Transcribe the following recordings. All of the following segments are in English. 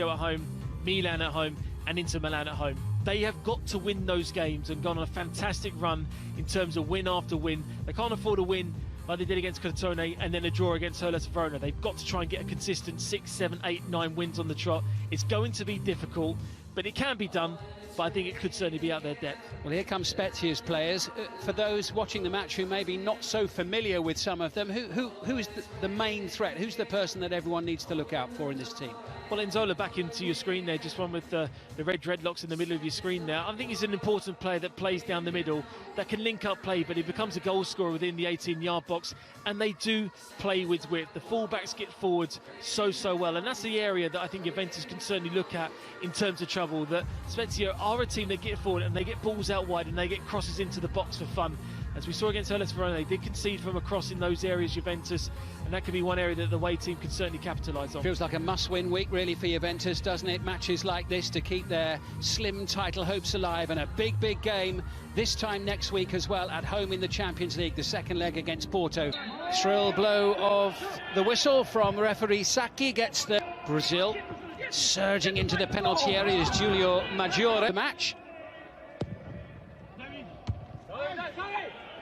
at home, Milan at home, and Inter Milan at home. They have got to win those games and gone on a fantastic run in terms of win after win. They can't afford a win like they did against Crotone and then a draw against Hellas Verona. They've got to try and get a consistent 6, 7, 8, 9 wins on the trot. It's going to be difficult, but it can be done. But I think it could certainly be out their depth. Well, here comes Spezia's players. For those watching the match who may be not so familiar with some of them, who is the main threat? Who's the person that everyone needs to look out for in this team? Well, Nzola back into your screen there, just one with the red dreadlocks in the middle of your screen there. I think he's an important player that plays down the middle, that can link up play, but he becomes a goal scorer within the 18-yard box, and they do play with width. The fullbacks get forwards so well, and that's the area that I think Juventus can certainly look at in terms of trouble. That Spezia are a team that get forward and they get balls out wide and they get crosses into the box for fun. As we saw against Hellas Verona, they did concede from a cross in those areas, Juventus, and that could be one area that the away team can certainly capitalise on. Feels like a must-win week, really, for Juventus, doesn't it? Matches like this to keep their slim title hopes alive, and a big game this time next week as well, at home in the Champions League, the second leg against Porto. Shrill blow of the whistle from referee Sacchi gets the Brazil surging into the penalty area as Giulio Maggiore. The match.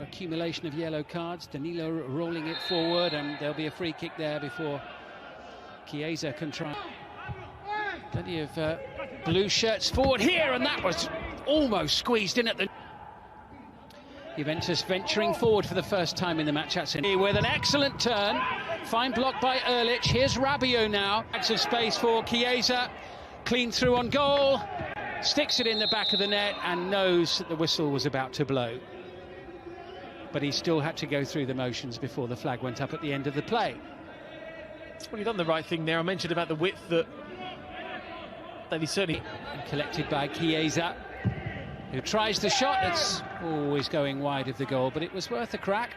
Accumulation of yellow cards, Danilo rolling it forward, and there'll be a free kick there before Chiesa can try. Plenty of blue shirts forward here, and that was almost squeezed in at the... Juventus venturing forward for the first time in the match. That's with an excellent turn, fine block by Erlich. Here's Rabiot now, bags of space for Chiesa, clean through on goal, sticks it in the back of the net and knows that the whistle was about to blow. But he still had to go through the motions before the flag went up at the end of the play. Well, he's done the right thing there. I mentioned about the width that he certainly... And collected by Chiesa, who tries the shot. It's always going wide of the goal, but it was worth a crack.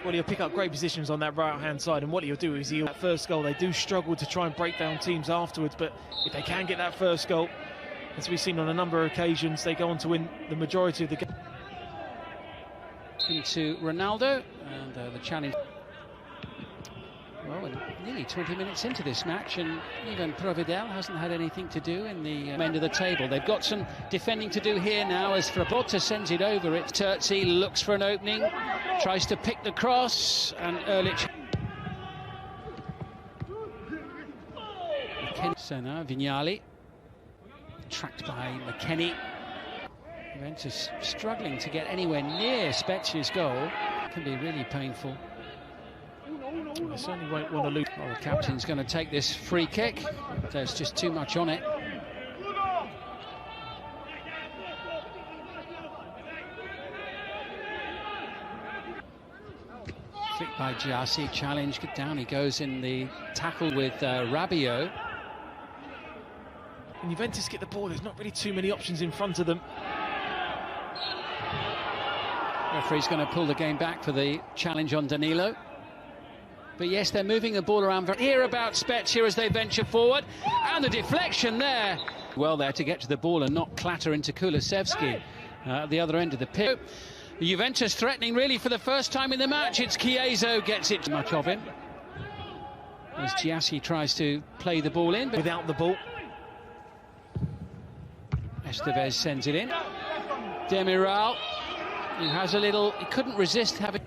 Well, he'll pick up great positions on that right-hand side, and what he'll do is that first goal, they do struggle to try and break down teams afterwards, but if they can get that first goal, as we've seen on a number of occasions, they go on to win the majority of the game. Into Ronaldo, and the challenge. Well, nearly 20 minutes into this match, and even Provedel hasn't had anything to do in the end of the table. They've got some defending to do here now, as Frabotta sends it over. It's Terzi, looks for an opening, tries to pick the cross, and Erlich. Senna, Vignali. Tracked by McKennie. Juventus struggling to get anywhere near Spezia's goal. It can be really painful. They certainly won't want to lose. Well, the captain's going to take this free kick. There's just too much on it. Flicked by Giassi, challenge, down he goes in the tackle with Rabiot. When Juventus get the ball, there's not really too many options in front of them. Referee's going to pull the game back for the challenge on Danilo. But yes, they're moving the ball around. Hear about Spezia as they venture forward, and the deflection there. Well there to get to the ball and not clatter into Kulusevski at the other end of the pitch. Juventus threatening really for the first time in the match. It's Chiesa gets it. Much of him. As Giassi tries to play the ball in. But without the ball. Estevez sends it in. Demiral, who has a little... He couldn't resist having...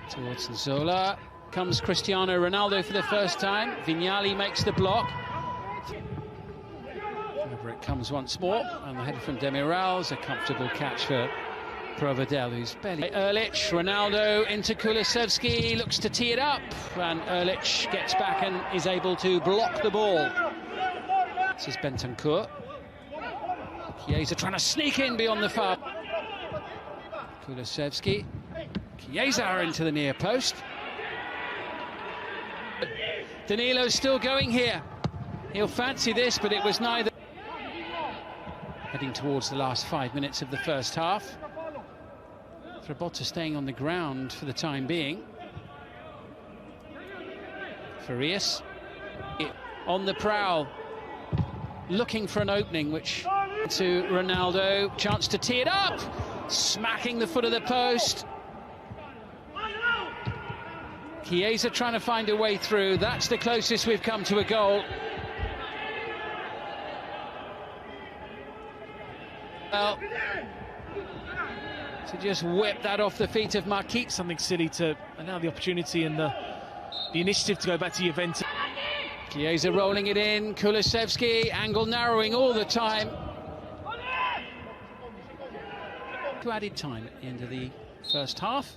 Towards Zola. Comes Cristiano Ronaldo for the first time. Vignali makes the block. Over it comes once more. And the header from Demiral's a comfortable catch for Provedel, who's barely... Erlich, Ronaldo into Kulusevski. Looks to tee it up. And Erlich gets back and is able to block the ball. This is Bentancur. Chiesa trying to sneak in beyond the foul. Kulusevski. Chiesa into the near post. Danilo's still going here. He'll fancy this, but it was neither. Heading towards the last 5 minutes of the first half. Frabotta staying on the ground for the time being. Farias on the prowl. Looking for an opening, which to Ronaldo, chance to tee it up, smacking the foot of the post. Chiesa trying to find a way through. That's the closest we've come to a goal. Well, to just whip that off the feet of Marquinhos. Something silly to allow the opportunity and the initiative to go back to Juventus. Chiesa rolling it in, Kulusevski, angle narrowing all the time. To added time at the end of the first half,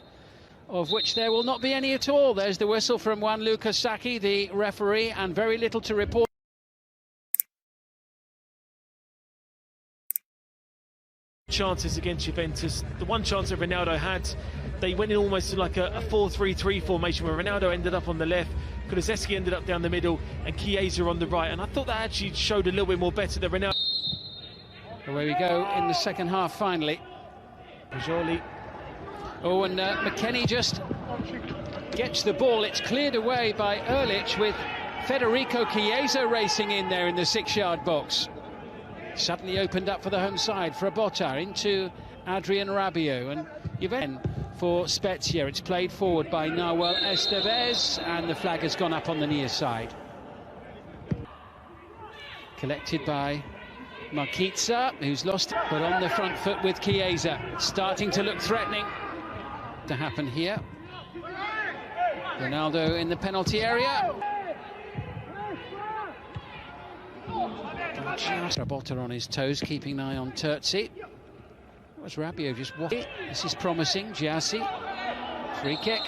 of which there will not be any at all. There's the whistle from Gianluca Sacchi, the referee, and very little to report. Chances against Juventus. The one chance that Ronaldo had, they went in almost to like a 4-3-3 formation where Ronaldo ended up on the left, Kulusevski ended up down the middle, and Chiesa on the right. And I thought that actually showed a little bit more better than Ronaldo. Away we go in the second half finally. Jolie. Oh, and McKennie just gets the ball. It's cleared away by Ehrlich with Federico Chiesa racing in there in the 6-yard box. Suddenly opened up for the home side for Botta into Adrian Rabiot, and Juventus for Spezia. It's played forward by Nahuel Estevez, and the flag has gone up on the near side. Collected by Marquinhos, who's lost it, but on the front foot with Chiesa. Starting to look threatening to happen here. Ronaldo in the penalty area. Botta on his toes, keeping an eye on Terzi. Was Rabiot just walking? This is promising. Giassi, free kick.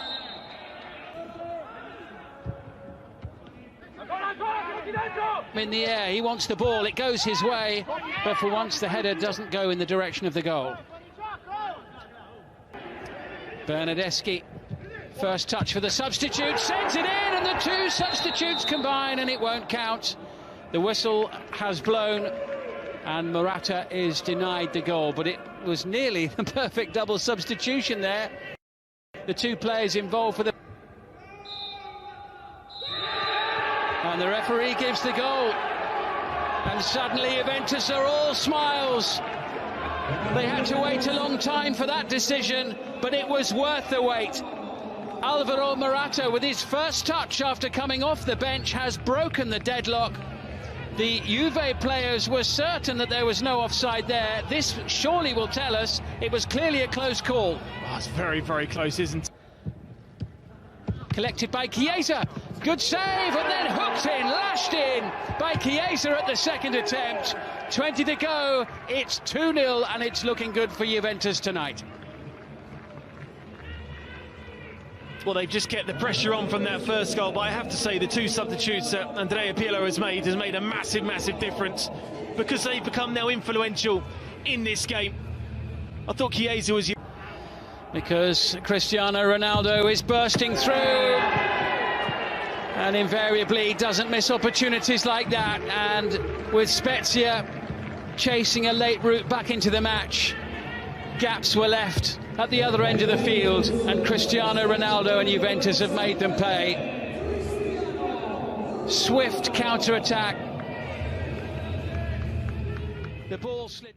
In the air, he wants the ball. It goes his way, but for once the header doesn't go in the direction of the goal. Bernardeschi, first touch for the substitute, sends it in, and the two substitutes combine, and it won't count. The whistle has blown, and Morata is denied the goal, but it was nearly the perfect double substitution there. The two players involved for the... And the referee gives the goal, and suddenly Juventus are all smiles. They had to wait a long time for that decision, but it was worth the wait. Alvaro Morata, with his first touch after coming off the bench, has broken the deadlock. The Juve players were certain that there was no offside there. This surely will tell us it was clearly a close call. Oh, it's very, very close, isn't it? Collected by Chiesa. Good save, and then hooked in, lashed in by Chiesa at the second attempt. 20 to go, it's 2-0, and it's looking good for Juventus tonight. Well, they've just kept the pressure on from that first goal, but I have to say the two substitutes that Andrea Pirlo has made a massive, massive difference, because they've become now influential in this game. I thought Chiesa was... Because Cristiano Ronaldo is bursting through, and invariably doesn't miss opportunities like that. And with Spezia chasing a late route back into the match, gaps were left at the other end of the field, and Cristiano Ronaldo and Juventus have made them pay. Swift counter-attack. The ball slid...